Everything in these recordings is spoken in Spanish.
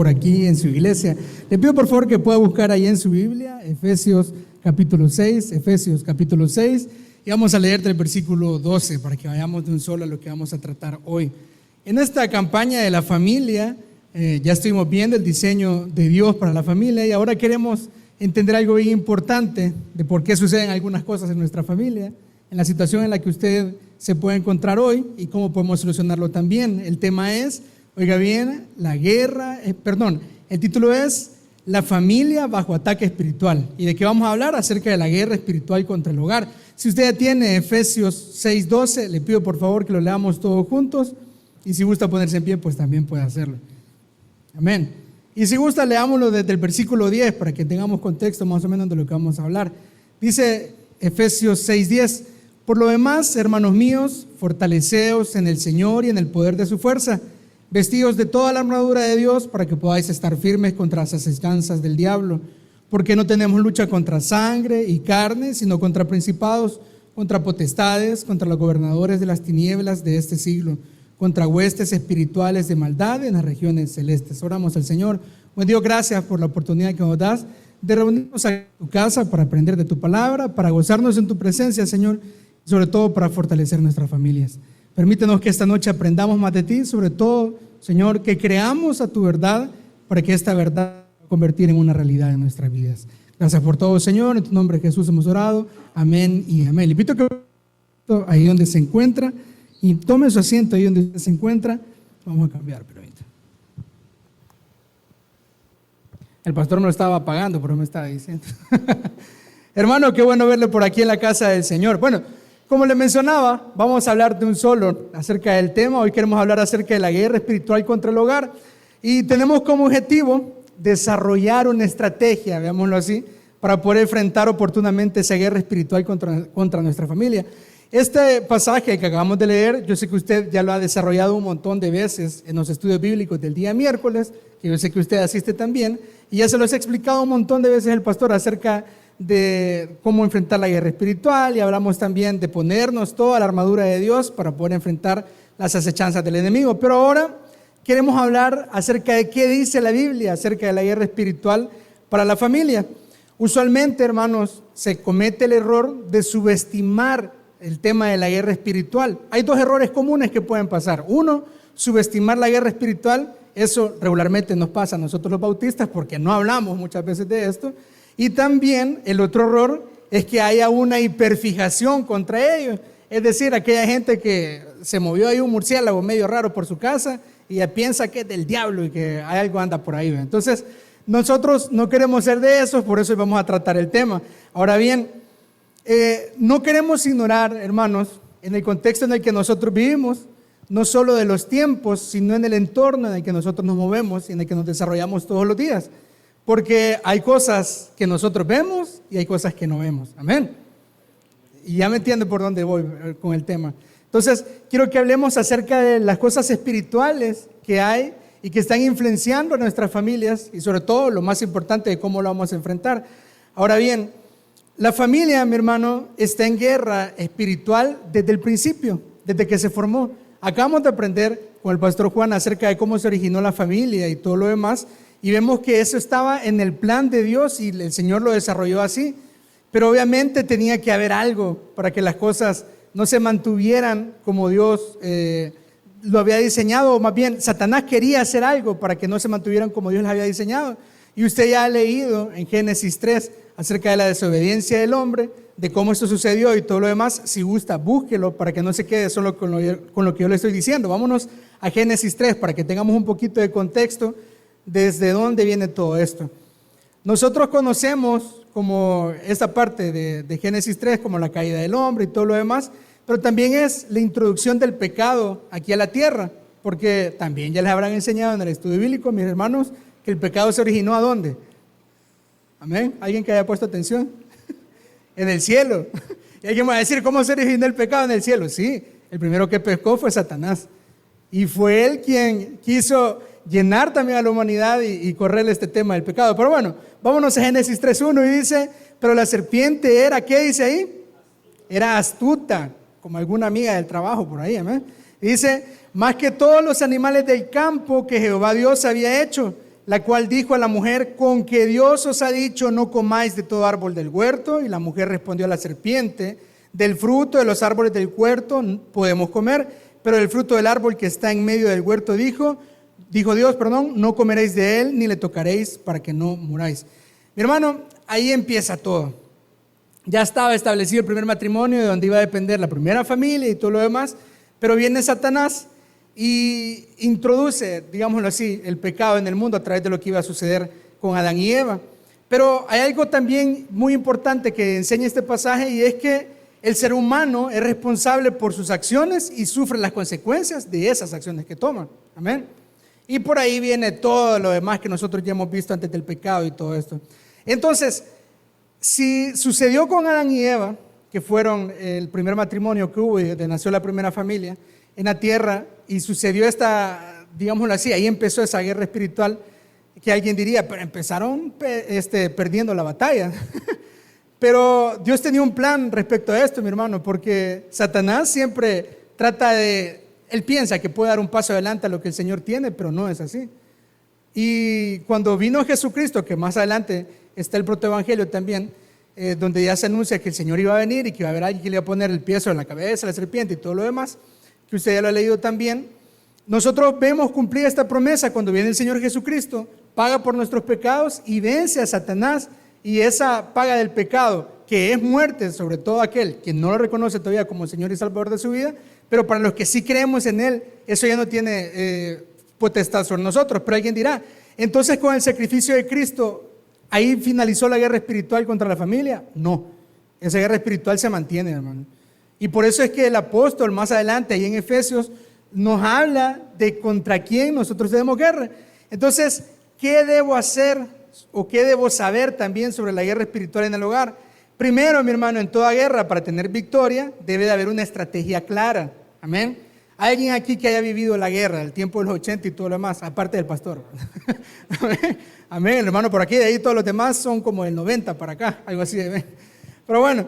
por aquí en su iglesia. Le pido por favor que pueda buscar ahí en su Biblia, Efesios capítulo 6, y vamos a leer del versículo 12 para que vayamos de un solo a lo que vamos a tratar hoy. En esta campaña de la familia, ya estuvimos viendo el diseño de Dios para la familia y ahora queremos entender algo bien importante de por qué suceden algunas cosas en nuestra familia, en la situación en la que usted se puede encontrar hoy y cómo podemos solucionarlo también. El tema es, oiga bien, el título es La familia bajo ataque espiritual. ¿Y de qué vamos a hablar? Acerca de la guerra espiritual contra el hogar. Si usted ya tiene Efesios 6:12, le pido por favor que lo leamos todos juntos y si gusta ponerse en pie, pues también puede hacerlo. Amén. Y si gusta, leámoslo desde el versículo 10 para que tengamos contexto más o menos de lo que vamos a hablar. Dice Efesios 6:10: Por lo demás, hermanos míos, fortaleceos en el Señor y en el poder de su fuerza, vestidos de toda la armadura de Dios para que podáis estar firmes contra las asechanzas del diablo, porque no tenemos lucha contra sangre y carne, sino contra principados, contra potestades, contra los gobernadores de las tinieblas de este siglo, contra huestes espirituales de maldad en las regiones celestes. Oramos al Señor. Buen Dios, gracias por la oportunidad que nos das de reunirnos en tu casa para aprender de tu palabra, para gozarnos en tu presencia, Señor, y sobre todo para fortalecer nuestras familias. Permítenos que esta noche aprendamos más de ti, sobre todo, Señor, que creamos a tu verdad para que esta verdad se convertir en una realidad en nuestras vidas. Gracias por todo, Señor. En tu nombre, Jesús, hemos orado. Amén y amén. Le invito a que ahí donde se encuentra y tome su asiento ahí donde usted se encuentra. Vamos a cambiar, pero el pastor me lo estaba apagando, pero me estaba diciendo. Hermano, qué bueno verle por aquí en la casa del Señor. Bueno, como le mencionaba, vamos a hablar de un solo acerca del tema. Hoy queremos hablar acerca de la guerra espiritual contra el hogar y tenemos como objetivo desarrollar una estrategia, veámoslo así, para poder enfrentar oportunamente esa guerra espiritual contra nuestra familia. Este pasaje que acabamos de leer, yo sé que usted ya lo ha desarrollado un montón de veces en los estudios bíblicos del día miércoles, que yo sé que usted asiste también, y ya se los he explicado un montón de veces el pastor acerca de cómo enfrentar la guerra espiritual, y hablamos también de ponernos toda la armadura de Dios para poder enfrentar las acechanzas del enemigo. Pero ahora queremos hablar acerca de qué dice la Biblia acerca de la guerra espiritual para la familia. Usualmente, hermanos, se comete el error de subestimar el tema de la guerra espiritual. Hay dos errores comunes que pueden pasar. Uno, subestimar la guerra espiritual. Eso regularmente nos pasa a nosotros los bautistas porque no hablamos muchas veces de esto. Y también el otro error es que haya una hiperfijación contra ellos. Es decir, aquella gente que se movió ahí un murciélago medio raro por su casa y ya piensa que es del diablo y que hay algo anda por ahí. Entonces, nosotros no queremos ser de esos, por eso vamos a tratar el tema. Ahora bien, no queremos ignorar, hermanos, en el contexto en el que nosotros vivimos, no solo de los tiempos, sino en el entorno en el que nosotros nos movemos y en el que nos desarrollamos todos los días. Porque hay cosas que nosotros vemos y hay cosas que no vemos. Amén. Y ya me entiende por dónde voy con el tema. Entonces, quiero que hablemos acerca de las cosas espirituales que hay y que están influenciando a nuestras familias y sobre todo lo más importante de cómo lo vamos a enfrentar. Ahora bien, la familia, mi hermano, está en guerra espiritual desde el principio, desde que se formó. Acabamos de aprender con el pastor Juan acerca de cómo se originó la familia y todo lo demás, y vemos que eso estaba en el plan de Dios y el Señor lo desarrolló así. Pero obviamente tenía que haber algo para que las cosas no se mantuvieran como Dios lo había diseñado, o más bien Satanás quería hacer algo para que no se mantuvieran como Dios las había diseñado. Y usted ya ha leído en Génesis 3 acerca de la desobediencia del hombre, de cómo esto sucedió y todo lo demás. Si gusta, búsquelo para que no se quede solo con lo que yo le estoy diciendo. Vámonos a Génesis 3 para que tengamos un poquito de contexto desde dónde viene todo esto. Nosotros conocemos como esta parte de Génesis 3 como la caída del hombre y todo lo demás, pero también es la introducción del pecado aquí a la tierra, porque también ya les habrán enseñado en el estudio bíblico, mis hermanos, que el pecado se originó ¿a dónde? Amén. ¿Alguien que haya puesto atención? En el cielo. Y alguien va a decir, ¿cómo se originó el pecado en el cielo? Sí, el primero que pecó fue Satanás. Y fue él quien quiso llenar también a la humanidad y correrle este tema del pecado. Pero bueno, vámonos a Génesis 3:1 y dice, pero la serpiente era, ¿qué dice ahí? Era astuta, como alguna amiga del trabajo por ahí, amén. Y dice, más que todos los animales del campo que Jehová Dios había hecho. la cual dijo a la mujer: con que Dios os ha dicho, no comáis de todo árbol del huerto. Y la mujer respondió a la serpiente: del fruto de los árboles del huerto podemos comer, pero del fruto del árbol que está en medio del huerto dijo Dios, no comeréis de él, ni le tocaréis, para que no muráis. Mi hermano, ahí empieza todo. Ya estaba establecido el primer matrimonio, de donde iba a depender la primera familia y todo lo demás, pero viene Satanás y introduce, digámoslo así, el pecado en el mundo a través de lo que iba a suceder con Adán y Eva. Pero hay algo también muy importante que enseña este pasaje, y es que el ser humano es responsable por sus acciones y sufre las consecuencias de esas acciones que toma. Amén. Y por ahí viene todo lo demás que nosotros ya hemos visto antes del pecado y todo esto. Entonces, si sucedió con Adán y Eva, que fueron el primer matrimonio que hubo y donde nació la primera familia en la tierra, y sucedió esta, digámoslo así, ahí empezó esa guerra espiritual, que alguien diría, pero empezaron perdiendo la batalla. Pero Dios tenía un plan respecto a esto, mi hermano, porque Satanás siempre él piensa que puede dar un paso adelante a lo que el Señor tiene, pero no es así. Y cuando vino Jesucristo, que más adelante está el protoevangelio también, donde ya se anuncia que el Señor iba a venir y que iba a haber alguien que le iba a poner el pie sobre la cabeza, la serpiente y todo lo demás, que usted ya lo ha leído también, nosotros vemos cumplir esta promesa cuando viene el Señor Jesucristo, paga por nuestros pecados y vence a Satanás. Y esa paga del pecado, que es muerte, sobre todo aquel que no lo reconoce todavía como Señor y Salvador de su vida, pero para los que sí creemos en Él, eso ya no tiene potestad sobre nosotros. Pero alguien dirá, entonces con el sacrificio de Cristo, ¿ahí finalizó la guerra espiritual contra la familia? No, esa guerra espiritual se mantiene, hermano. Y por eso es que el apóstol más adelante, ahí en Efesios, nos habla de contra quién nosotros tenemos guerra. Entonces, ¿qué debo hacer o qué debo saber también sobre la guerra espiritual en el hogar? Primero, mi hermano, en toda guerra, para tener victoria, debe de haber una estrategia clara. Amén. ¿Hay alguien aquí que haya vivido la guerra, el tiempo de los 80 y todo lo demás, aparte del pastor? Amén, hermano, por aquí, de ahí todos los demás son como del 90 para acá, algo así. Amén. Pero bueno,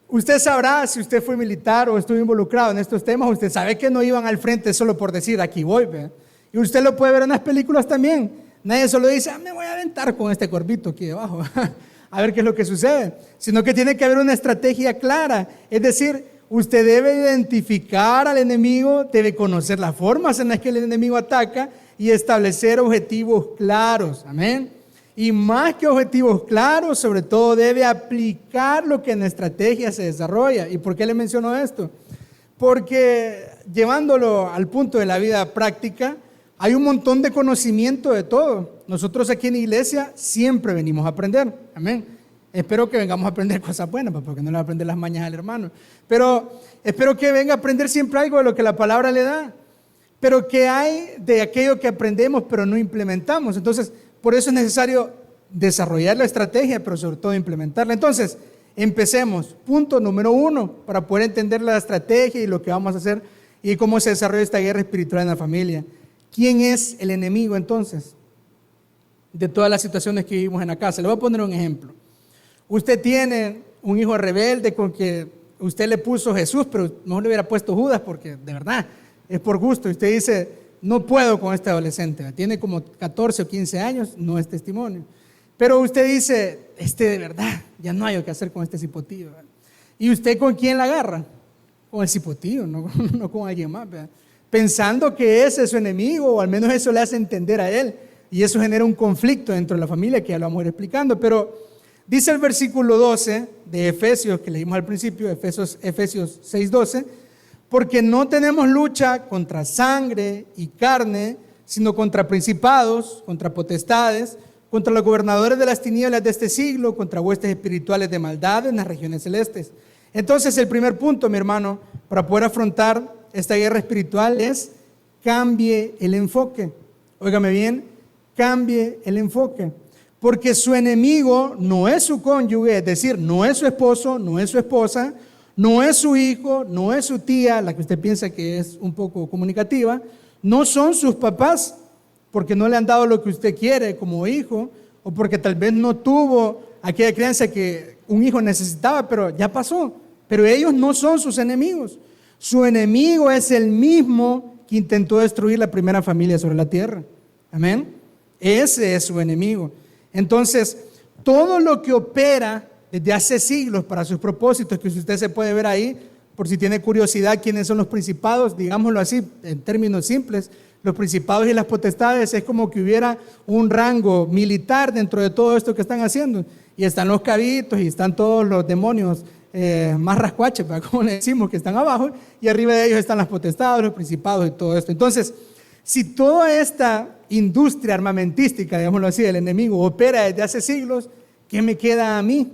usted sabrá, si usted fue militar o estuvo involucrado en estos temas, usted sabe que no iban al frente solo por decir, aquí voy, ¿ve? Y usted lo puede ver en las películas también. Nadie solo dice, me voy a aventar con este cuervito aquí debajo, a ver qué es lo que sucede, sino que tiene que haber una estrategia clara. Es decir, usted debe identificar al enemigo, debe conocer las formas en las que el enemigo ataca y establecer objetivos claros. Amén. Y más que objetivos claros, sobre todo debe aplicar lo que en la estrategia se desarrolla. ¿Y por qué le menciono esto? Porque llevándolo al punto de la vida práctica, hay un montón de conocimiento de todo. Nosotros aquí en la iglesia siempre venimos a aprender. Amén. Espero que vengamos a aprender cosas buenas, porque no le va a aprender las mañas al hermano. Pero espero que venga a aprender siempre algo de lo que la palabra le da. Pero que hay de aquello que aprendemos pero no implementamos. Entonces, por eso es necesario desarrollar la estrategia, pero sobre todo implementarla. Entonces, empecemos. Punto número 1, para poder entender la estrategia y lo que vamos a hacer y cómo se desarrolla esta guerra espiritual en la familia. ¿Quién es el enemigo entonces de todas las situaciones que vivimos en la casa? Le voy a poner un ejemplo. Usted tiene un hijo rebelde con que usted le puso Jesús, pero no le hubiera puesto Judas porque de verdad es por gusto. Y usted dice, no puedo con este adolescente, tiene como 14 o 15 años, no es testimonio. Pero usted dice, de verdad, ya no hay lo que hacer con este cipotillo. ¿Y usted con quién la agarra? Con el cipotillo, no con alguien más, ¿verdad? Pensando que ese es su enemigo, o al menos eso le hace entender a él, y eso genera un conflicto dentro de la familia que ya lo vamos a ir explicando. Pero dice el versículo 12 de Efesios, que leímos al principio, Efesios 6:12, porque no tenemos lucha contra sangre y carne, sino contra principados, contra potestades, contra los gobernadores de las tinieblas de este siglo, contra huestes espirituales de maldad en las regiones celestes. Entonces, el primer punto, mi hermano, para poder afrontar esta guerra espiritual es: cambie el enfoque. Óigame bien, cambie el enfoque. Porque su enemigo no es su cónyuge, es decir, no es su esposo, no es su esposa, no es su hijo, no es su tía, la que usted piensa que es un poco comunicativa, no son sus papás, porque no le han dado lo que usted quiere como hijo, o porque tal vez no tuvo aquella crianza que un hijo necesitaba, pero ya pasó. Pero ellos no son sus enemigos. Su enemigo es el mismo que intentó destruir la primera familia sobre la tierra. Amén. Ese es su enemigo. Entonces, todo lo que opera desde hace siglos para sus propósitos, que usted se puede ver ahí, por si tiene curiosidad quiénes son los principados, digámoslo así, en términos simples, los principados y las potestades es como que hubiera un rango militar dentro de todo esto que están haciendo. Y están los cabitos y están todos los demonios más rascuaches, como le decimos, que están abajo, y arriba de ellos están las potestades, los principados y todo esto. Entonces, si toda esta industria armamentística, digámoslo así, del enemigo opera desde hace siglos, ¿qué me queda a mí?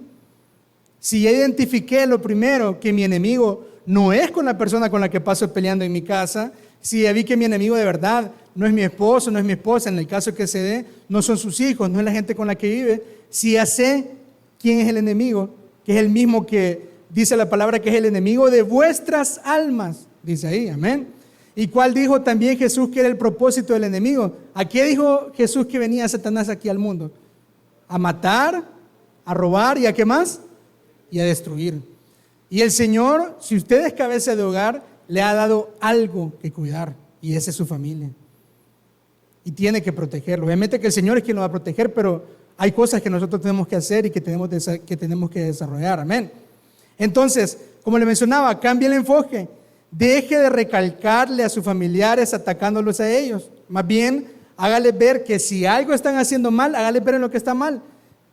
Si ya identifiqué lo primero, que mi enemigo no es con la persona con la que paso peleando en mi casa, si ya vi que mi enemigo de verdad no es mi esposo, no es mi esposa, en el caso que se dé, no son sus hijos, no es la gente con la que vive, si ya sé quién es el enemigo, que es el mismo que dice la palabra que es el enemigo de vuestras almas, dice ahí, amén. ¿Y cuál dijo también Jesús que era el propósito del enemigo? ¿A qué dijo Jesús que venía Satanás aquí al mundo? A matar, a robar y a qué más? Y a destruir. Y el Señor, si usted es cabeza de hogar, le ha dado algo que cuidar, y esa es su familia. Y tiene que protegerlo. Obviamente que el Señor es quien lo va a proteger, pero hay cosas que nosotros tenemos que hacer y que tenemos que desarrollar. Amén. Entonces, como le mencionaba, cambie el enfoque. Deje de recalcarle a sus familiares atacándolos a ellos. Más bien, hágale ver que si algo están haciendo mal, hágale ver en lo que está mal.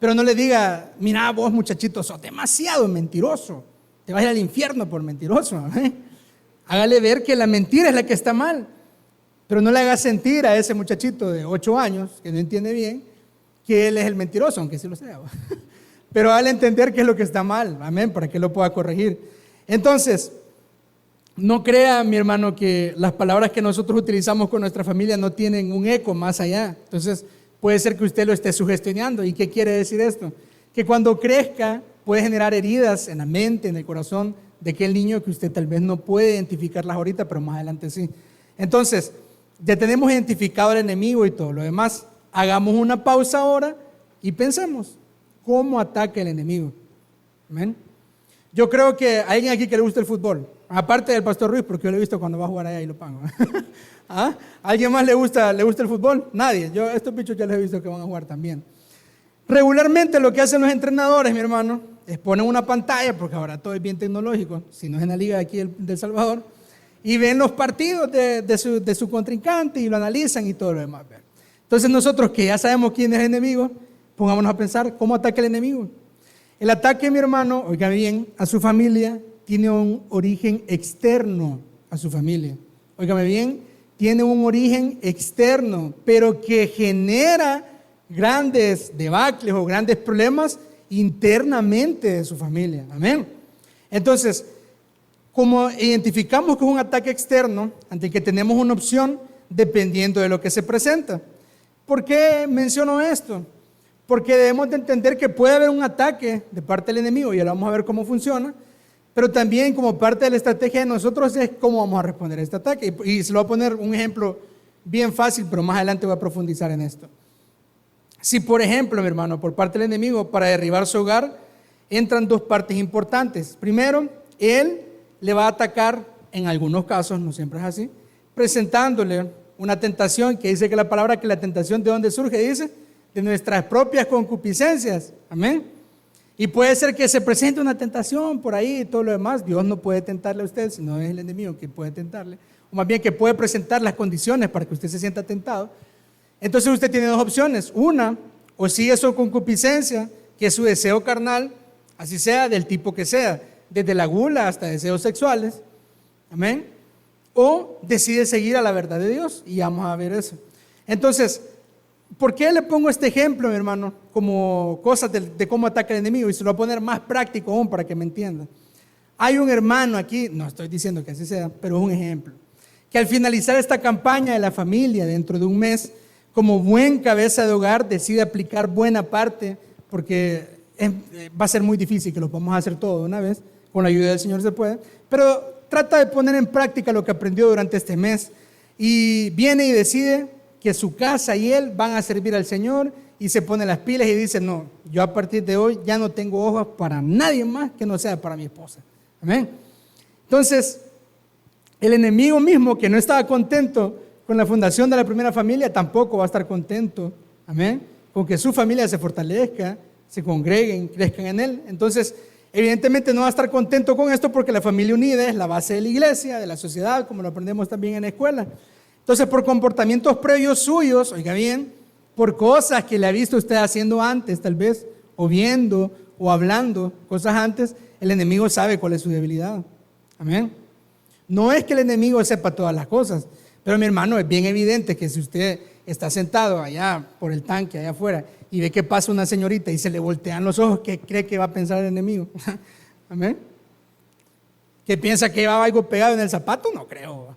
Pero no le diga, mira vos muchachito, sos demasiado mentiroso. Te vas a ir al infierno por mentiroso. Hágale ver que la mentira es la que está mal. Pero no le haga sentir a ese muchachito de 8 años, que no entiende bien, que él es el mentiroso, aunque sí lo sea. Pero hágale entender qué es lo que está mal. Amén, para que lo pueda corregir. Entonces, no crea, mi hermano, que las palabras que nosotros utilizamos con nuestra familia no tienen un eco más allá. Entonces, puede ser que usted lo esté sugestionando. ¿Y qué quiere decir esto? Que cuando crezca puede generar heridas en la mente, en el corazón de aquel niño que usted tal vez no puede identificarlas ahorita, pero más adelante sí. Entonces, ya tenemos identificado al enemigo y todo lo demás. Hagamos una pausa ahora y pensemos cómo ataca el enemigo. Amén. Yo creo que hay alguien aquí que le gusta el fútbol, aparte del pastor Ruiz, porque yo lo he visto cuando va a jugar allá y lo pago. ¿Ah? ¿Alguien más le gusta el fútbol? Nadie. Yo estos bichos ya les he visto que van a jugar también. Regularmente lo que hacen los entrenadores, mi hermano, es poner una pantalla, porque ahora todo es bien tecnológico, si no es en la liga de aquí del Salvador, y ven los partidos de su contrincante y lo analizan y todo lo demás. Entonces nosotros que ya sabemos quién es el enemigo, pongámonos a pensar cómo ataca el enemigo. El ataque, mi hermano, oiga bien, a su familia tiene un origen externo a su familia. Óigame bien, tiene un origen externo, pero que genera grandes debacles o grandes problemas internamente de su familia. Amén. Entonces, como identificamos que es un ataque externo, ante el que tenemos una opción dependiendo de lo que se presenta. ¿Por qué menciono esto? Porque debemos de entender que puede haber un ataque de parte del enemigo, y ahora vamos a ver cómo funciona, pero también como parte de la estrategia de nosotros es cómo vamos a responder a este ataque. Y se lo voy a poner un ejemplo bien fácil, pero más adelante voy a profundizar en esto. Si, por ejemplo, mi hermano, por parte del enemigo, para derribar su hogar, entran dos partes importantes. Primero, él le va a atacar, en algunos casos, no siempre es así, presentándole una tentación, que dice que la palabra que la tentación de dónde surge, dice, de nuestras propias concupiscencias. Amén. Y puede ser que se presente una tentación por ahí y todo lo demás. Dios no puede tentarle a usted, sino es el enemigo que puede tentarle. O más bien que puede presentar las condiciones para que usted se sienta tentado. Entonces usted tiene dos opciones. Una, o sigue su concupiscencia, que es su deseo carnal, así sea del tipo que sea, desde la gula hasta deseos sexuales. Amén. O decide seguir a la verdad de Dios. Y vamos a ver eso. Entonces, ¿por qué le pongo este ejemplo, mi hermano? Como cosas de cómo ataca el enemigo. Y se lo voy a poner más práctico aún para que me entiendan. Hay un hermano aquí, no estoy diciendo que así sea, pero es un ejemplo, que al finalizar esta campaña de la familia dentro de un mes, como buen cabeza de hogar, decide aplicar buena parte, porque va a ser muy difícil que lo podamos hacer todo de una vez, con la ayuda del Señor se puede, pero trata de poner en práctica lo que aprendió durante este mes y viene y decide que su casa y él van a servir al Señor y se pone las pilas y dice, no, yo a partir de hoy ya no tengo ojos para nadie más que no sea para mi esposa. Amén. Entonces, el enemigo mismo que no estaba contento con la fundación de la primera familia tampoco va a estar contento Amén. Con que su familia se fortalezca, se congreguen, crezcan en Él. Entonces, evidentemente no va a estar contento con esto porque la familia unida es la base de la iglesia, de la sociedad, como lo aprendemos también en la escuela. Entonces, por comportamientos previos suyos, oiga bien, por cosas que le ha visto usted haciendo antes, tal vez, o viendo, o hablando cosas antes, el enemigo sabe cuál es su debilidad. Amén. No es que el enemigo sepa todas las cosas, pero mi hermano, es bien evidente que si usted está sentado allá por el tanque, allá afuera, y ve que pasa una señorita y se le voltean los ojos, ¿qué cree que va a pensar el enemigo? Amén. ¿Que piensa que llevaba algo pegado en el zapato? No creo.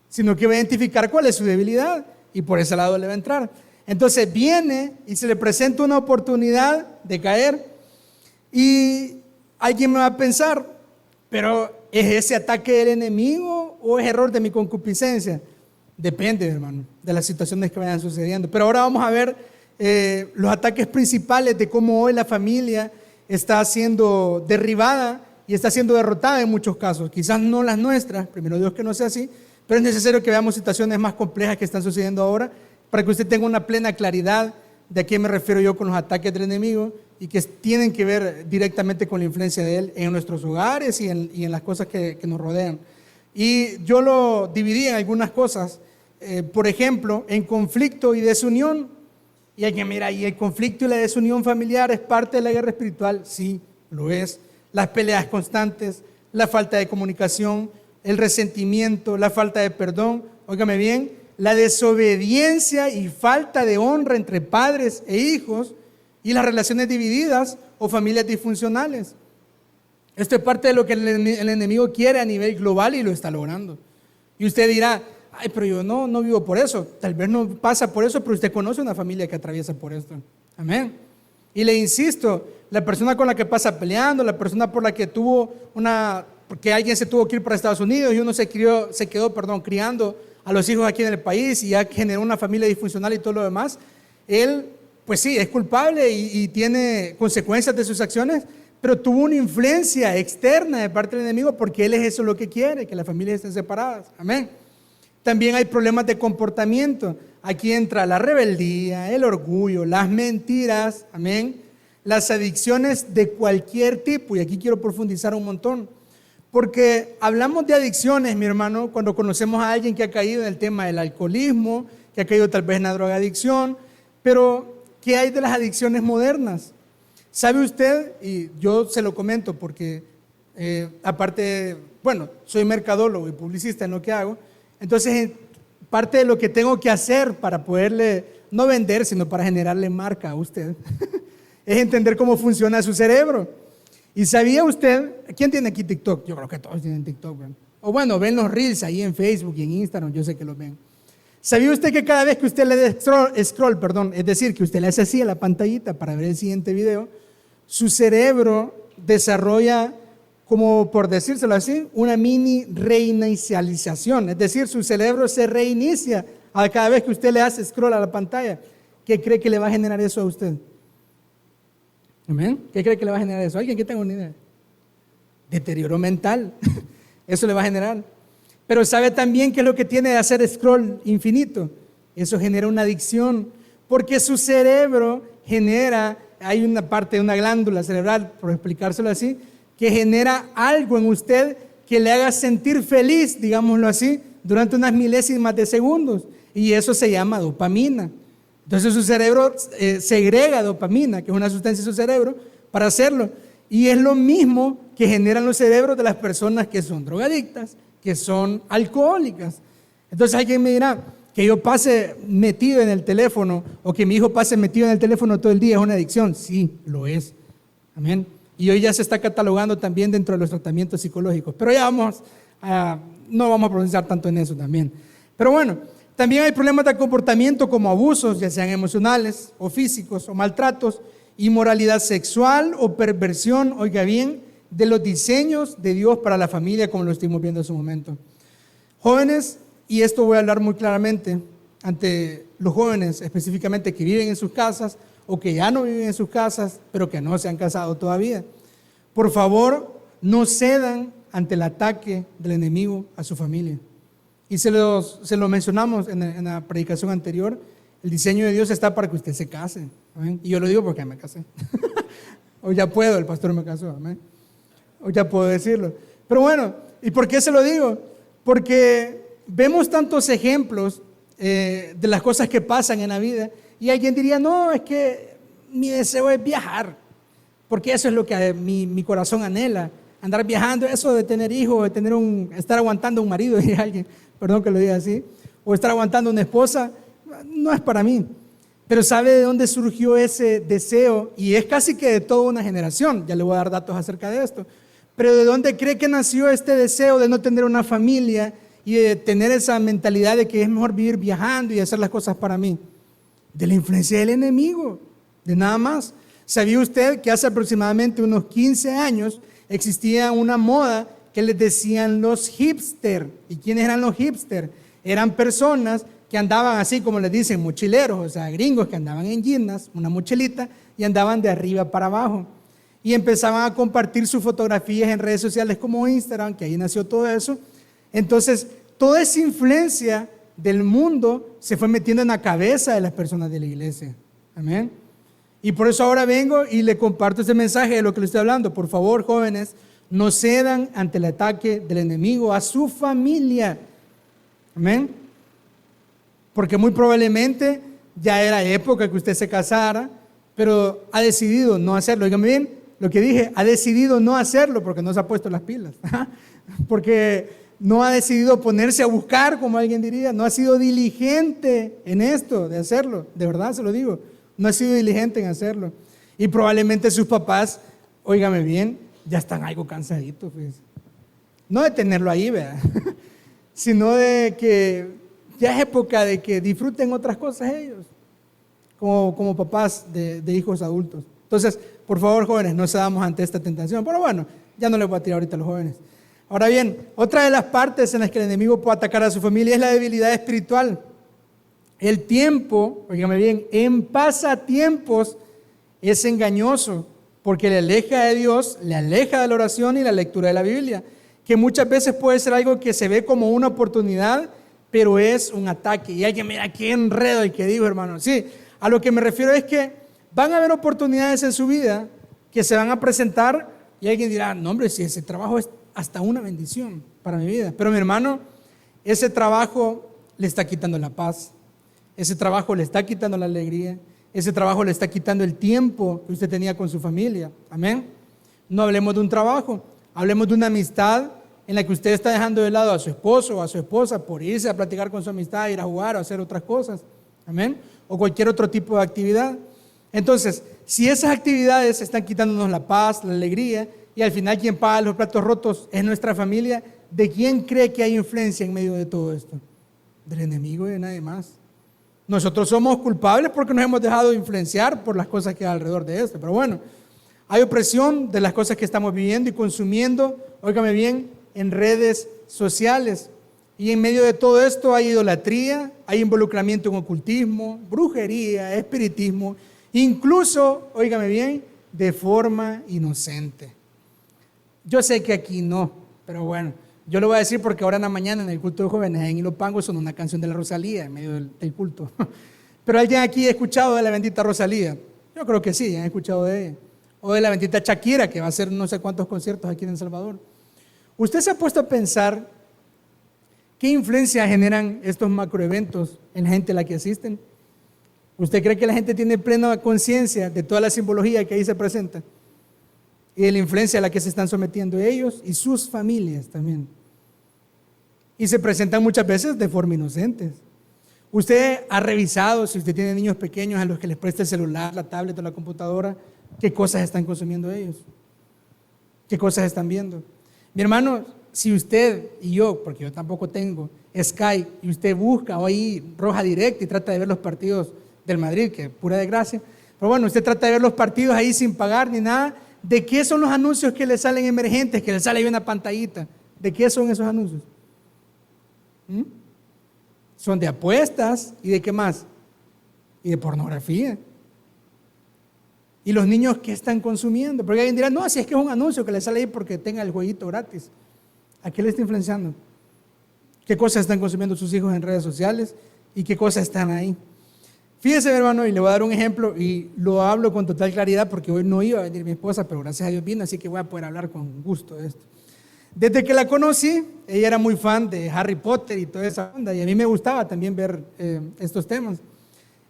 Sino que va a identificar cuál es su debilidad y por ese lado le va a entrar. Entonces viene y se le presenta una oportunidad de caer y alguien me va a pensar, pero ¿es ese ataque del enemigo o es error de mi concupiscencia? Depende, hermano, de las situaciones que vayan sucediendo. Pero ahora vamos a ver los ataques principales de cómo hoy la familia está siendo derribada y está siendo derrotada en muchos casos. Quizás no las nuestras, primero Dios que no sea así, pero es necesario que veamos situaciones más complejas que están sucediendo ahora para que usted tenga una plena claridad de a qué me refiero yo con los ataques del enemigo y que tienen que ver directamente con la influencia de él en nuestros hogares y en las cosas que nos rodean. Y yo lo dividí en algunas cosas, por ejemplo, en conflicto y desunión. Y alguien mira, ¿y el conflicto y la desunión familiar es parte de la guerra espiritual? Sí, lo es. Las peleas constantes, la falta de comunicación, el resentimiento, la falta de perdón, óigame bien, la desobediencia y falta de honra entre padres e hijos y las relaciones divididas o familias disfuncionales. Esto es parte de lo que el enemigo quiere a nivel global y lo está logrando. Y usted dirá, ay, pero yo no vivo por eso. Tal vez no pasa por eso, pero usted conoce una familia que atraviesa por esto. Amén. Y le insisto, la persona con la que pasa peleando, la persona por la que porque alguien se tuvo que ir para Estados Unidos y uno se quedó criando a los hijos aquí en el país y ya generó una familia disfuncional y todo lo demás, él, pues sí, es culpable y tiene consecuencias de sus acciones, pero tuvo una influencia externa de parte del enemigo porque él es eso lo que quiere, que las familias estén separadas. Amén. También hay problemas de comportamiento. Aquí entra la rebeldía, el orgullo, las mentiras, amén, las adicciones de cualquier tipo, y aquí quiero profundizar un montón. Porque hablamos de adicciones, mi hermano, cuando conocemos a alguien que ha caído en el tema del alcoholismo, que ha caído tal vez en la drogadicción, pero ¿qué hay de las adicciones modernas? ¿Sabe usted? Y yo se lo comento porque aparte, soy mercadólogo y publicista en lo que hago, entonces parte de lo que tengo que hacer para poderle, no vender, sino para generarle marca a usted, es entender cómo funciona su cerebro. ¿Y sabía usted, quién tiene aquí TikTok? Yo creo que todos tienen TikTok, ¿verdad? O ven los Reels ahí en Facebook y en Instagram, yo sé que los ven. ¿Sabía usted que cada vez que usted le dé scroll, es decir, que usted le hace así a la pantallita para ver el siguiente video, su cerebro desarrolla, como por decírselo así, una mini reinicialización? Es decir, su cerebro se reinicia a cada vez que usted le hace scroll a la pantalla. ¿Qué cree que le va a generar eso a usted? ¿Amén? ¿Qué cree que le va a generar eso? ¿Alguien que tenga una idea? Deterioro mental. Eso le va a generar. Pero ¿sabe también qué es lo que tiene de hacer scroll infinito? Eso genera una adicción, porque su cerebro hay una parte de una glándula cerebral, por explicárselo así, que genera algo en usted que le haga sentir feliz, digámoslo así, durante unas milésimas de segundos. Y eso se llama dopamina. Entonces su cerebro segrega dopamina, que es una sustancia de su cerebro, para hacerlo. Y es lo mismo que generan los cerebros de las personas que son drogadictas, que son alcohólicas. Entonces alguien me dirá, que yo pase metido en el teléfono o que mi hijo pase metido en el teléfono todo el día es una adicción. Sí, lo es. Amén. Y hoy ya se está catalogando también dentro de los tratamientos psicológicos. Pero ya no vamos a profundizar tanto en eso también. Pero también hay problemas de comportamiento como abusos, ya sean emocionales o físicos o maltratos, inmoralidad sexual o perversión, oiga bien, de los diseños de Dios para la familia, como lo estuvimos viendo en su momento. Jóvenes, y esto voy a hablar muy claramente ante los jóvenes específicamente que viven en sus casas o que ya no viven en sus casas, pero que no se han casado todavía. Por favor, no cedan ante el ataque del enemigo a su familia. Y se lo mencionamos en la predicación anterior, El diseño de Dios está para que usted se case. ¿Amén? Y yo lo digo porque me casé. Hoy ya puedo, el pastor me casó. ¿Amén? Hoy ya puedo decirlo. Pero bueno, ¿y por qué se lo digo? Porque vemos tantos ejemplos de las cosas que pasan en la vida y alguien diría, no, es que mi deseo es viajar, porque eso es lo que mi corazón anhela, andar viajando, eso de tener hijos, de tener estar aguantando un marido, y alguien, perdón que lo diga así, o estar aguantando una esposa, no es para mí. Pero ¿sabe de dónde surgió ese deseo? Y es casi que de toda una generación, ya le voy a dar datos acerca de esto, pero ¿de dónde cree que nació este deseo de no tener una familia y de tener esa mentalidad de que es mejor vivir viajando y hacer las cosas para mí? De la influencia del enemigo, de nada más. ¿Sabía usted que hace aproximadamente unos 15 años existía una moda que les decían los hipster? ¿Y quiénes eran los hipster? Eran personas que andaban así como les dicen, mochileros, o sea, gringos que andaban en jeans, una mochilita, y andaban de arriba para abajo. Y empezaban a compartir sus fotografías en redes sociales como Instagram, que ahí nació todo eso. Entonces, toda esa influencia del mundo se fue metiendo en la cabeza de las personas de la iglesia. Amén. Y por eso ahora vengo y le comparto este mensaje de lo que le estoy hablando. Por favor, jóvenes, no cedan ante el ataque del enemigo a su familia. Amén. Porque muy probablemente ya era época que usted se casara, pero ha decidido no hacerlo. Dígame bien lo que dije, ha decidido no hacerlo porque no se ha puesto las pilas. Porque no ha decidido ponerse a buscar, como alguien diría, no ha sido diligente en esto de hacerlo. De verdad se lo digo, no ha sido diligente en hacerlo. Y probablemente sus papás, óigame bien, ya están algo cansaditos. Pues. No de tenerlo ahí, ¿verdad? Sino de que ya es época de que disfruten otras cosas ellos, como papás de hijos adultos. Entonces, por favor, jóvenes, no cedamos ante esta tentación. Pero bueno, ya no les voy a tirar ahorita a los jóvenes. Ahora bien, otra de las partes en las que el enemigo puede atacar a su familia es la debilidad espiritual. El tiempo, óigame bien, en pasatiempos es engañoso porque le aleja de Dios, le aleja de la oración y la lectura de la Biblia, que muchas veces puede ser algo que se ve como una oportunidad, pero es un ataque. Y alguien, mira, qué enredo el que digo, hermano. Sí, a lo que me refiero es que van a haber oportunidades en su vida que se van a presentar y alguien dirá, no hombre, si ese trabajo es hasta una bendición para mi vida. Pero mi hermano, ese trabajo le está quitando la paz, ese trabajo le está quitando la alegría, ese trabajo le está quitando el tiempo que usted tenía con su familia. Amén. No hablemos de un trabajo, hablemos de una amistad en la que usted está dejando de lado a su esposo o a su esposa por irse a platicar con su amistad, ir a jugar o hacer otras cosas. Amén. O cualquier otro tipo de actividad. Entonces, si esas actividades están quitándonos la paz, la alegría, y al final quien paga los platos rotos es nuestra familia, ¿de quién cree que hay influencia en medio de todo esto? Del enemigo y de nadie más. Nosotros somos culpables porque nos hemos dejado influenciar por las cosas que hay alrededor de esto. Pero bueno, hay opresión de las cosas que estamos viviendo y consumiendo, óigame bien, en redes sociales. Y en medio de todo esto hay idolatría, hay involucramiento en ocultismo, brujería, espiritismo, incluso, óigame bien, de forma inocente. Yo sé que aquí no, pero bueno, yo lo voy a decir porque ahora en la mañana en el culto de jóvenes en Ilopango sonó una canción de la Rosalía en medio del culto. Pero alguien aquí ha escuchado de la bendita Rosalía. Yo creo que sí, han escuchado de ella. O de la bendita Shakira, que va a hacer no sé cuántos conciertos aquí en El Salvador. ¿Usted se ha puesto a pensar qué influencia generan estos macroeventos en la gente a la que asisten? ¿Usted cree que la gente tiene plena conciencia de toda la simbología que ahí se presenta? Y de la influencia a la que se están sometiendo ellos y sus familias también. Y se presentan muchas veces de forma inocentes. Usted ha revisado, si usted tiene niños pequeños a los que les presta el celular, la tablet o la computadora, qué cosas están consumiendo ellos, qué cosas están viendo. Mi hermano, si usted y yo, porque yo tampoco tengo Sky, y usted busca ahí Roja Directa y trata de ver los partidos del Madrid, que es pura desgracia, pero bueno, usted trata de ver los partidos ahí sin pagar ni nada, ¿de qué son los anuncios que le salen emergentes, que le sale ahí una pantallita? ¿De qué son esos anuncios? Son de apuestas y de qué más, y de pornografía. Y los niños, ¿qué están consumiendo? Porque alguien dirá, no, si es que es un anuncio que le sale ahí porque tenga el jueguito gratis. ¿A qué le está influenciando? ¿Qué cosas están consumiendo sus hijos en redes sociales? ¿Y qué cosas están ahí? Fíjese, mi hermano, y le voy a dar un ejemplo, y lo hablo con total claridad porque hoy no iba a venir mi esposa, pero gracias a Dios vino, así que voy a poder hablar con gusto de esto. Desde que la conocí, ella era muy fan de Harry Potter y toda esa onda, y a mí me gustaba también ver estos temas.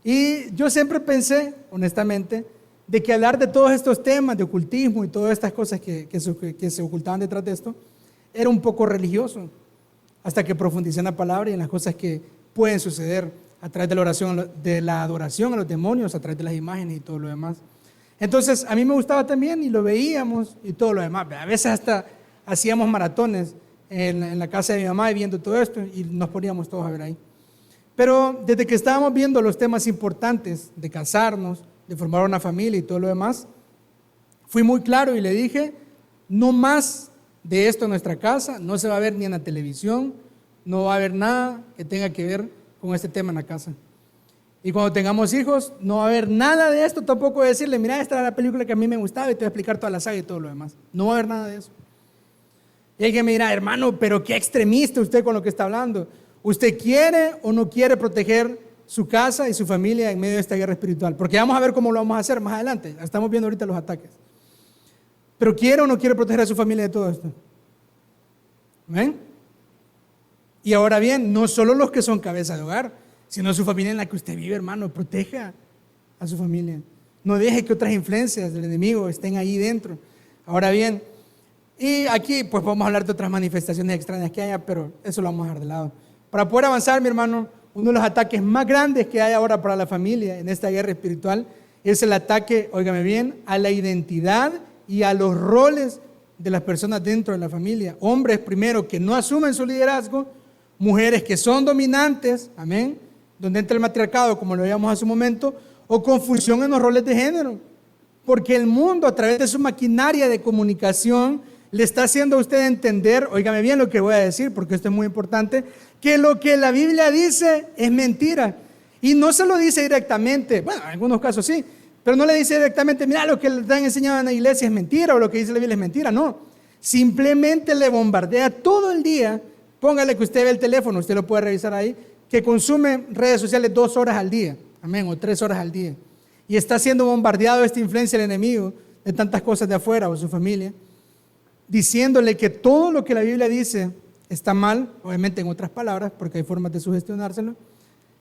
Y yo siempre pensé, honestamente, de que hablar de todos estos temas de ocultismo y todas estas cosas que se ocultaban detrás de esto, era un poco religioso, hasta que profundicé en la palabra y en las cosas que pueden suceder a través de la oración, de la adoración a los demonios, a través de las imágenes y todo lo demás. Entonces, a mí me gustaba también y lo veíamos y todo lo demás. A veces hasta hacíamos maratones en la casa de mi mamá y viendo todo esto y nos poníamos todos a ver ahí. Pero desde que estábamos viendo los temas importantes de casarnos, de formar una familia y todo lo demás, fui muy claro y le dije, no más de esto en nuestra casa, no se va a ver ni en la televisión, no va a haber nada que tenga que ver con este tema en la casa. Y cuando tengamos hijos, no va a haber nada de esto, tampoco decirle, mira, esta era la película que a mí me gustaba y te voy a explicar toda la saga y todo lo demás. No va a haber nada de eso. Y alguien me dirá, hermano, pero qué extremista usted con lo que está hablando. ¿Usted quiere o no quiere proteger su casa y su familia en medio de esta guerra espiritual? Porque vamos a ver cómo lo vamos a hacer más adelante. Estamos viendo ahorita los ataques. Pero ¿quiere o no quiere proteger a su familia de todo esto? ¿Ven? Y ahora bien, no solo los que son cabeza de hogar, sino su familia en la que usted vive, hermano. Proteja a su familia. No deje que otras influencias del enemigo estén ahí dentro. Ahora bien, y aquí pues vamos a hablar de otras manifestaciones extrañas que haya, pero eso lo vamos a dejar de lado. Para poder avanzar, mi hermano, uno de los ataques más grandes que hay ahora para la familia en esta guerra espiritual es el ataque, óigame bien, a la identidad y a los roles de las personas dentro de la familia. Hombres, primero, que no asumen su liderazgo, mujeres que son dominantes, amén, donde entra el matriarcado, como lo veíamos hace un momento, o confusión en los roles de género. Porque el mundo, a través de su maquinaria de comunicación, le está haciendo a usted entender, óigame bien lo que voy a decir, porque esto es muy importante, que lo que la Biblia dice es mentira. Y no se lo dice directamente, bueno, en algunos casos sí, pero no le dice directamente, mira, lo que le han enseñado en la iglesia es mentira, o lo que dice la Biblia es mentira, no. Simplemente le bombardea todo el día. Póngale que usted ve el teléfono, usted lo puede revisar ahí, que consume redes sociales 2 horas al día, amén, o 3 horas al día. Y está siendo bombardeado esta influencia del enemigo de tantas cosas de afuera o su familia, diciéndole que todo lo que la Biblia dice está mal, obviamente en otras palabras, porque hay formas de sugestionárselo,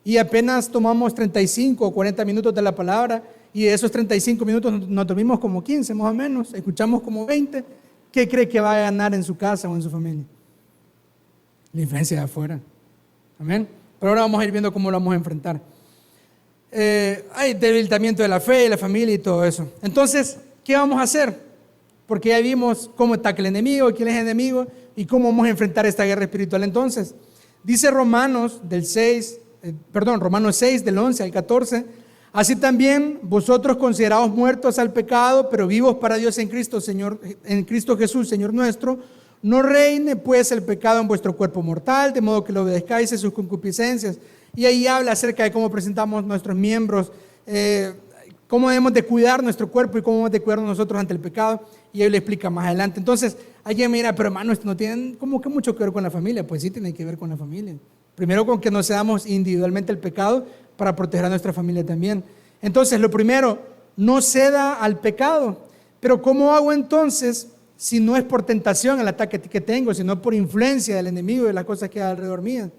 y apenas tomamos 35 o 40 minutos de la palabra, y de esos 35 minutos nos dormimos como 15 más o menos, escuchamos como 20, ¿qué cree que va a ganar en su casa o en su familia? La influencia de afuera, amén. Pero ahora vamos a ir viendo cómo lo vamos a enfrentar. Hay debilitamiento de la fe, la familia y todo eso. Entonces, ¿qué vamos a hacer? Porque ya vimos cómo ataca el enemigo, quién es el enemigo y cómo vamos a enfrentar esta guerra espiritual. Entonces, dice Romanos 6, del 11 al 14, así también vosotros considerados muertos al pecado, pero vivos para Dios en Cristo, en Cristo Jesús, Señor nuestro, no reine pues el pecado en vuestro cuerpo mortal, de modo que lo obedezcáis a sus concupiscencias. Y ahí habla acerca de cómo presentamos nuestros miembros, cómo debemos de cuidar nuestro cuerpo y cómo debemos de cuidarnos nosotros ante el pecado. Y él le explica más adelante. Entonces, alguien me dirá, pero hermano, esto no tiene como que mucho que ver con la familia. Pues sí, tiene que ver con la familia. Primero con que nos cedamos individualmente el pecado para proteger a nuestra familia también. Entonces, lo primero, no ceda al pecado. Pero ¿cómo hago entonces si no es por tentación el ataque que tengo, sino por influencia del enemigo y de las cosas que hay alrededor mía?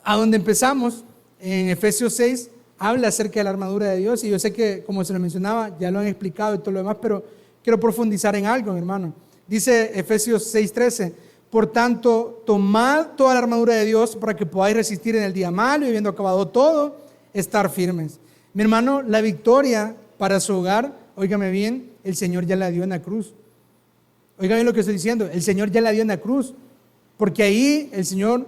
A donde empezamos, en Efesios 6, habla acerca de la armadura de Dios, y yo sé que, como se lo mencionaba, ya lo han explicado y todo lo demás, pero quiero profundizar en algo, mi hermano. Dice Efesios 6:13, por tanto, tomad toda la armadura de Dios para que podáis resistir en el día malo y habiendo acabado todo, estar firmes. Mi hermano, la victoria para su hogar, óigame bien, el Señor ya la dio en la cruz. Oiga bien lo que estoy diciendo, el Señor ya la dio en la cruz, porque ahí el Señor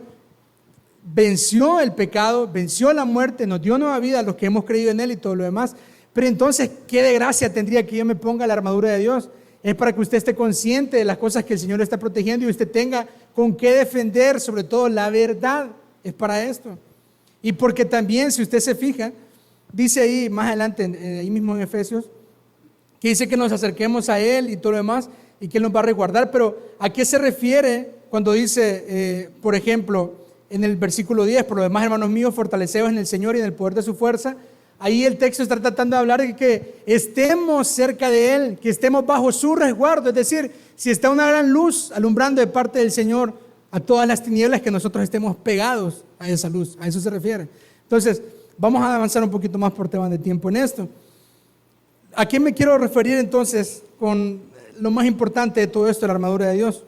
venció el pecado, venció la muerte, nos dio nueva vida a los que hemos creído en Él y todo lo demás. Pero entonces, ¿qué de gracia tendría que yo me ponga la armadura de Dios? Es para que usted esté consciente de las cosas que el Señor le está protegiendo y usted tenga con qué defender, sobre todo la verdad. Es para esto. Y porque también, si usted se fija, dice ahí más adelante, ahí mismo en Efesios, que dice que nos acerquemos a Él y todo lo demás y que Él nos va a resguardar. Pero ¿a qué se refiere cuando dice, por ejemplo, en el versículo 10, por lo demás, hermanos míos, fortaleceos en el Señor y en el poder de su fuerza. Ahí el texto está tratando de hablar de que estemos cerca de Él, que estemos bajo su resguardo. Es decir, si está una gran luz alumbrando de parte del Señor a todas las tinieblas, que nosotros estemos pegados a esa luz. A eso se refiere. Entonces, vamos a avanzar un poquito más por temas de tiempo en esto. ¿A qué me quiero referir entonces con lo más importante de todo esto, la armadura de Dios?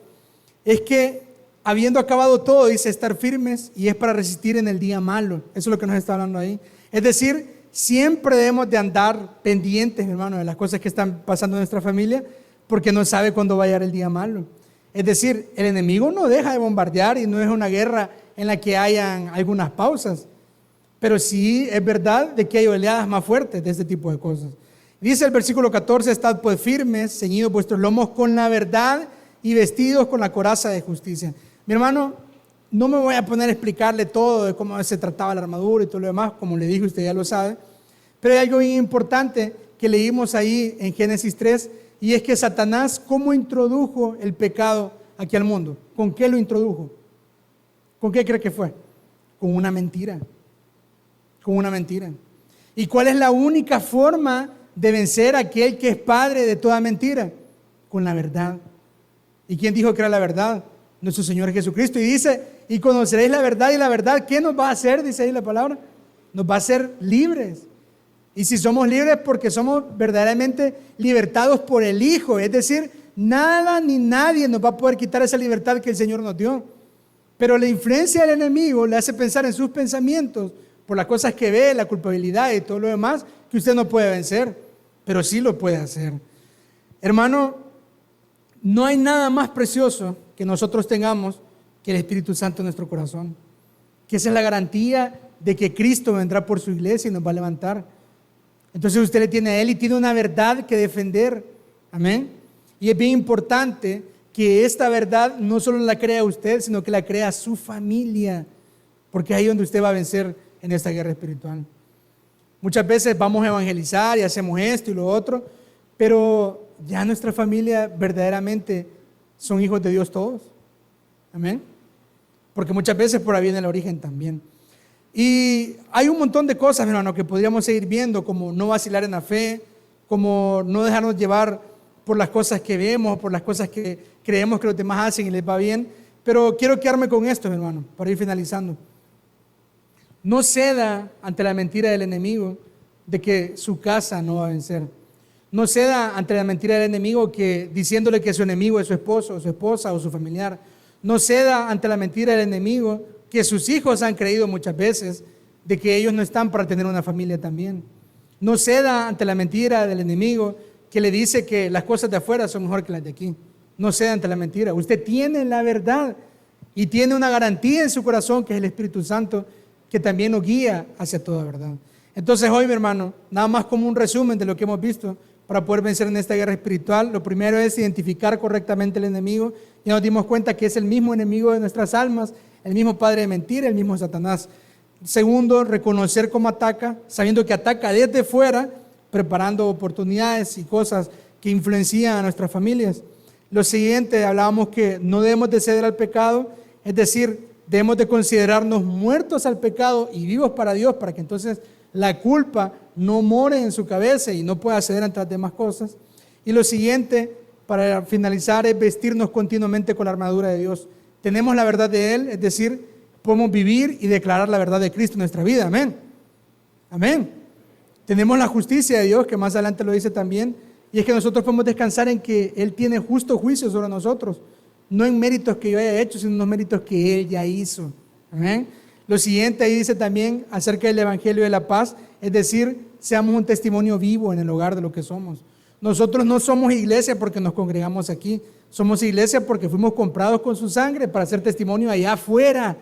Es que habiendo acabado todo, dice estar firmes, y es para resistir en el día malo. Eso es lo que nos está hablando ahí. Es decir, siempre debemos de andar pendientes, hermano, de las cosas que están pasando en nuestra familia, porque no sabe cuándo va a llegar el día malo. Es decir, el enemigo no deja de bombardear y no es una guerra en la que hayan algunas pausas, pero sí es verdad de que hay oleadas más fuertes de este tipo de cosas. Dice el versículo 14, estad pues firmes, ceñidos vuestros lomos con la verdad y vestidos con la coraza de justicia. Mi hermano, no me voy a poner a explicarle todo de cómo se trataba la armadura y todo lo demás, como le dije, usted ya lo sabe, pero hay algo bien importante que leímos ahí en Génesis 3, y es que Satanás, ¿cómo introdujo el pecado aquí al mundo? ¿Con qué lo introdujo? ¿Con qué cree que fue? Con una mentira. Con una mentira. ¿Y cuál es la única forma de vencer a aquel que es padre de toda mentira? Con la verdad. ¿Y quién dijo que era la verdad? Nuestro Señor Jesucristo. Y dice, y conoceréis la verdad, y la verdad, ¿qué nos va a hacer? Dice ahí la palabra. Nos va a hacer libres. Y si somos libres, porque somos verdaderamente libertados por el Hijo. Es decir, nada ni nadie nos va a poder quitar esa libertad que el Señor nos dio. Pero la influencia del enemigo le hace pensar en sus pensamientos, por las cosas que ve, la culpabilidad y todo lo demás, que usted no puede vencer, pero sí lo puede hacer. Hermano, no hay nada más precioso que nosotros tengamos que el Espíritu Santo en nuestro corazón, que esa es la garantía de que Cristo vendrá por su iglesia y nos va a levantar. Entonces usted le tiene a Él y tiene una verdad que defender. Amén. Y es bien importante que esta verdad no solo la crea usted, sino que la crea su familia, porque es ahí donde usted va a vencer en esta guerra espiritual. Muchas veces vamos a evangelizar y hacemos esto y lo otro, pero ya nuestra familia verdaderamente son hijos de Dios todos. Amén. Porque muchas veces por ahí viene el origen también. Y hay un montón de cosas, hermano, que podríamos seguir viendo, como no vacilar en la fe, como no dejarnos llevar por las cosas que vemos, por las cosas que creemos que los demás hacen y les va bien. Pero quiero quedarme con esto, hermano, para ir finalizando. No ceda ante la mentira del enemigo de que su casa no va a vencer. No ceda ante la mentira del enemigo que diciéndole que su enemigo es su esposo, o su esposa o su familiar. No ceda ante la mentira del enemigo que sus hijos han creído muchas veces de que ellos no están para tener una familia también. No ceda ante la mentira del enemigo que le dice que las cosas de afuera son mejor que las de aquí. No ceda ante la mentira. Usted tiene la verdad y tiene una garantía en su corazón, que es el Espíritu Santo, que también nos guía hacia toda verdad. Entonces hoy, mi hermano, nada más como un resumen de lo que hemos visto para poder vencer en esta guerra espiritual. Lo primero es identificar correctamente el enemigo. Ya nos dimos cuenta que es el mismo enemigo de nuestras almas, el mismo padre de mentira, el mismo Satanás. Segundo, reconocer cómo ataca, sabiendo que ataca desde fuera, preparando oportunidades y cosas que influencian a nuestras familias. Lo siguiente, hablábamos que no debemos de ceder al pecado, es decir, debemos de considerarnos muertos al pecado y vivos para Dios, para que entonces la culpa no more en su cabeza y no pueda ceder ante las demás cosas. Y lo siguiente, para finalizar, es vestirnos continuamente con la armadura de Dios. Tenemos la verdad de Él, es decir, podemos vivir y declarar la verdad de Cristo en nuestra vida. Amén. Amén. Tenemos la justicia de Dios, que más adelante lo dice también, y es que nosotros podemos descansar en que Él tiene justo juicio sobre nosotros, no en méritos que yo haya hecho, sino en los méritos que Él ya hizo. Amén. Lo siguiente ahí dice también acerca del Evangelio de la paz, es decir, seamos un testimonio vivo en el hogar de lo que somos. Nosotros no somos iglesia porque nos congregamos aquí, somos iglesia porque fuimos comprados con su sangre para hacer testimonio allá afuera,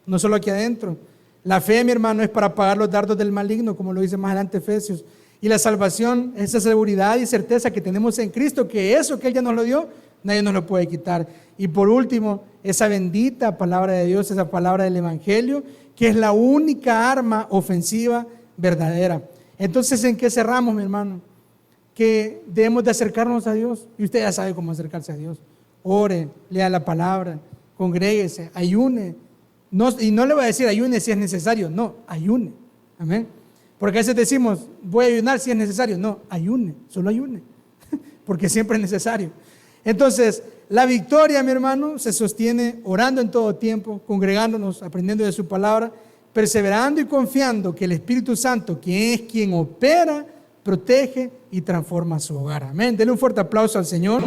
no solo aquí adentro. La fe, mi hermano, es para apagar los dardos del maligno, como lo dice más adelante Efesios. Y la salvación es esa seguridad y certeza que tenemos en Cristo, que eso que Él ya nos lo dio, nadie nos lo puede quitar. Y por último, esa bendita palabra de Dios, esa palabra del Evangelio, que es la única arma ofensiva verdadera. Entonces, ¿en qué cerramos, mi hermano? Que debemos de acercarnos a Dios. Y usted ya sabe cómo acercarse a Dios. Ore, lea la palabra, congréguese, ayune, No, y no le voy a decir ayune si es necesario, no, ayune. Amén. Porque a veces decimos, voy a ayunar si es necesario. No, ayune, solo ayune, porque siempre es necesario. Entonces, la victoria, mi hermano, se sostiene orando en todo tiempo, congregándonos, aprendiendo de su palabra, perseverando y confiando que el Espíritu Santo, quien es quien opera, protege y transforma su hogar. Amén. Denle un fuerte aplauso al Señor.